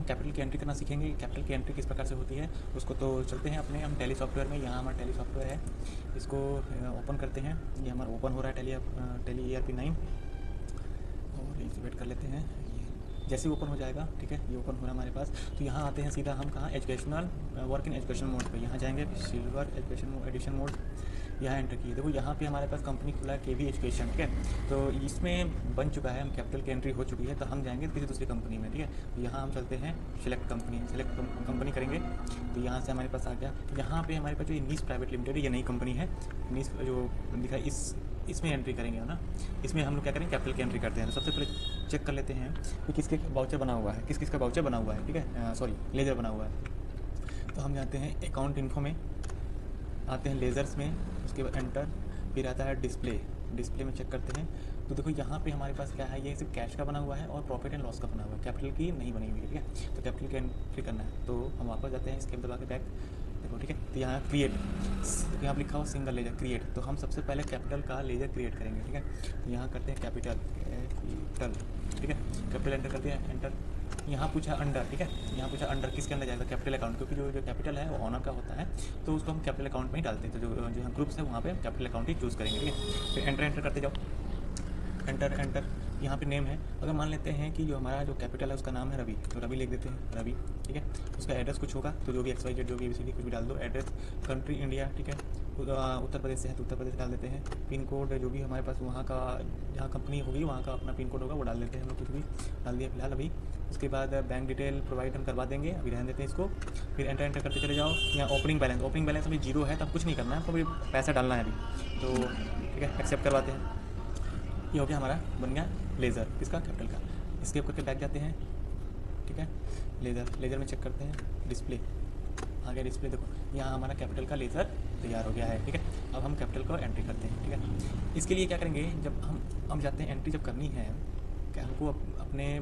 Capital की entry करना सीखेंगे। कैपिटल की एंट्री किस प्रकार से होती है उसको तो चलते हैं अपने हम टैली सॉफ्टवेयर में। यहाँ हमारा टैली सॉफ्टवेयर है, इसको ओपन करते हैं। ये हमारा ओपन हो रहा है टैली ERP9 और इसे वेट कर लेते हैं। ये जैसे ही ओपन हो जाएगा, ठीक है, ये ओपन हो रहा है हमारे पास। तो यहाँ आते हैं सीधा हम कहाँ, educational work in education mode पे यहाँ जाएंगे। सिल्वर एजुकेशन एडिशन मोड यहाँ एंटर किए। देखो यहाँ पे हमारे पास कंपनी खुला है KV एजुकेशन, ठीक है। तो इसमें बन चुका है, हम कैपिटल की एंट्री हो चुकी है, तो हम जाएंगे किसी दूसरी कंपनी में, ठीक है। तो यहाँ हम चलते हैं सिलेक्ट कंपनी करेंगे। तो यहाँ से हमारे पास आ गया। यहाँ पे हमारे पास जो नीस प्राइवेट लिमिटेड है, ये नई कंपनी है। नीस जो दिखा है इसमें एंट्री करेंगे ना। इसमें हम लोग क्या करेंगे, कैपिटल की एंट्री करते हैं। तो सबसे पहले चेक कर लेते हैं कि किसके वाउचर बना हुआ है, किस किस का वाउचर बना हुआ है, ठीक है, सॉरी लेजर बना हुआ है। तो हम जाते हैं अकाउंट इन्फो में, आते हैं लेज़र्स में, उसके बाद एंटर, फिर आता है डिस्प्ले में चेक करते हैं। तो देखो यहाँ पे हमारे पास क्या है, ये सिर्फ कैश का बना हुआ है और प्रॉफिट एंड लॉस का बना हुआ है, कैपिटल की नहीं बनी हुई है, ठीक है। तो कैपिटल की एंट्री करना है, तो हम वापस जाते हैं, स्केप दबा के बैक, देखो, ठीक है। तो यहाँ क्रिएट, तो यहाँ लिखा हुआ सिंगल लेजर क्रिएट। तो हम सबसे पहले कैपिटल का लेजर क्रिएट करेंगे, ठीक है। तो यहाँ करते हैं कैपिटल, ठीक है, कैपिटल एंटर करते हैं, एंटर। यहाँ पूछा अंडर, ठीक है, यहाँ पूछा अंडर किसके अंदर जाएगा, कैपिटल अकाउंट, क्योंकि जो कैपिटल है वो ऑनर का होता है, तो उसको हम कैपिटल अकाउंट में ही डालते हैं। तो जो ग्रुप्स है वहाँ पे कैपिटल अकाउंट ही चूज़ करेंगे, ठीक है। फिर एंटर करते जाओ, एंटर। यहाँ पे नेम है, अगर मान लेते हैं कि जो हमारा जो कैपिटल है उसका नाम है रवि, तो रवि लिख देते हैं, रवि, ठीक है। उसका एड्रेस कुछ होगा, तो जो भी XYZ जो भी ABCD कुछ भी डाल दो। एड्रेस कंट्री इंडिया, ठीक है, उत्तर प्रदेश से है तो उत्तर प्रदेश डाल देते हैं। पिन कोड जो भी हमारे पास वहाँ का, जहाँ कंपनी होगी वहाँ का अपना पिन कोड होगा वो डाल देते हैं हम लोग, कुछ भी डाल दिया फिलहाल अभी। उसके बाद बैंक डिटेल प्रोवाइड हम करवा देंगे, अभी रहने देते हैं इसको। फिर एंटर करते चले जाओ। यहाँ ओपनिंग बैलेंस अभी 0 है, तो अब कुछ नहीं करना है, आपको अभी पैसा डालना है अभी, तो ठीक है, एक्सेप्ट करवाते हैं। ये हो गया हमारा, बन गया लेज़र किसका, कैपिटल का। इसके ऊपर के बैक जाते हैं, ठीक है, लेज़र में चेक करते हैं, डिस्प्ले आ गया। डिस्प्ले देखो यहाँ हमारा कैपिटल का लेज़र तैयार हो गया है, ठीक है। अब हम कैपिटल को एंट्री करते हैं, ठीक है। इसके लिए क्या करेंगे, जब हम जाते हैं एंट्री जब करनी है, क्या हमको अपने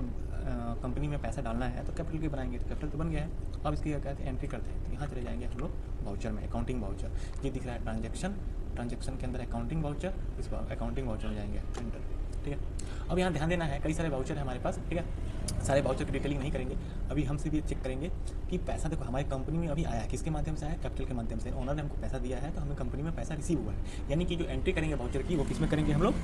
कंपनी में पैसा डालना है, तो कैपिटल की बनाएंगे। तो कैपिटल तो बन गया है, अब इसकी क्या कहते हैं, एंट्री करते हैं। तो यहाँ चले जाएंगे हम लोग वाउचर में, अकाउंटिंग वाउचर, ये दिख रहा है ट्रांजैक्शन के अंदर अकाउंटिंग वाउचर, इस अकाउंटिंग वाउचर में जाएंगे, एंटर, ठीक है। अब यहाँ ध्यान देना है, कई सारे वाउचर है हमारे पास, ठीक है। सारे वाउचर की डिटेलिंग नहीं करेंगे अभी, हम सिर्फ ये चेक करेंगे कि पैसा देखो हमारी कंपनी में अभी आया है, किसके माध्यम से आया है, कैपिटल के माध्यम से। ओनर ने हमको पैसा दिया है, तो हमें कंपनी में पैसा रिसीव हुआ है। यानी कि जो एंट्री करेंगे वाउचर की, वो किस में करेंगे हम लोग,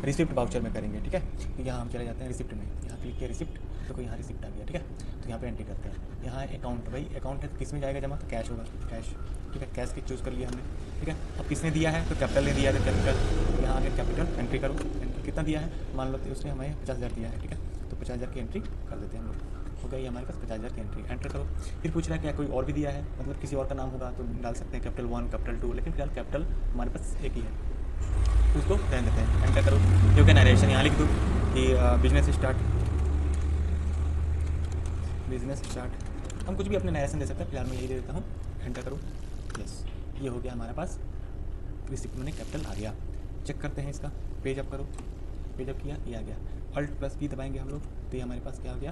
रिसिप्ट वाउचर में करेंगे, ठीक है। तो यहाँ हम चले जाते हैं रिसिप्ट में, यहाँ क्लिक किया रिसिप्ट, देखो यहाँ रिसिप्ट आ गया, ठीक है। तो यहाँ पे एंट्री करते हैं। यहाँ अकाउंट, भाई अकाउंट है तो किस में जाएगा जमा, तो कैश होगा, कैश, ठीक है, कैश की चूज़ कर लिया हमने, ठीक है। अब किसने दिया है, तो कैपिटल ने दिया है, तो कैपिटल यहाँ आगे कैपिटल एंट्री करो, एंट्री कितना दिया है, मान लो तो उसने हमें 50,000 दिया है, ठीक है। तो 50,000 की एंट्री कर देते हैं हम लोग, हो गई हमारे पास 50,000 की एंट्री, एंटर करो। फिर पूछ रहा है क्या कोई और भी दिया है, मतलब किसी और का नाम होगा तो डाल सकते हैं कैपिटल 1, कैपिटल 2, लेकिन फिलहाल कैपिटल हमारे पास एक ही है, तो उसको रहने देते हैं, एंटर करो। जो कि नरेशन यहाँ लिख दो कि बिजनेस स्टार्ट, हम कुछ भी अपने नरेशन दे सकते हैं, फिलहाल मैं यही दे देता हूँ, एंटर करो, यस। ये हो गया हमारे पास, रिसिप्ट में कैपिटल आ गया। चेक करते हैं इसका, पेज अप करो, पेज अप किया, ये आ गया। Alt+P दबाएंगे हम लोग, तो ये हमारे पास क्या आ गया,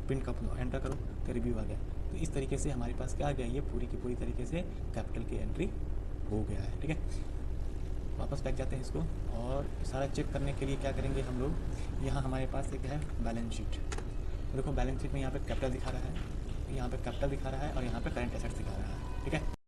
प्रिंट का, एंटर करो तो रिव्यू आ गया। तो इस तरीके से हमारे पास क्या आ गया, ये पूरी की पूरी तरीके से कैपिटल की एंट्री हो गया है, ठीक है। वापस बैक जाते हैं इसको, और सारा चेक करने के लिए क्या करेंगे हम लोग, यहाँ हमारे पास एक है बैलेंस शीट। तो देखो बैलेंस शीट में यहाँ पे कैपिटल दिखा रहा है, यहाँ पे कैपिटल दिखा रहा है, और यहाँ पे करंट एसेट्स दिखा रहा है, ठीक है।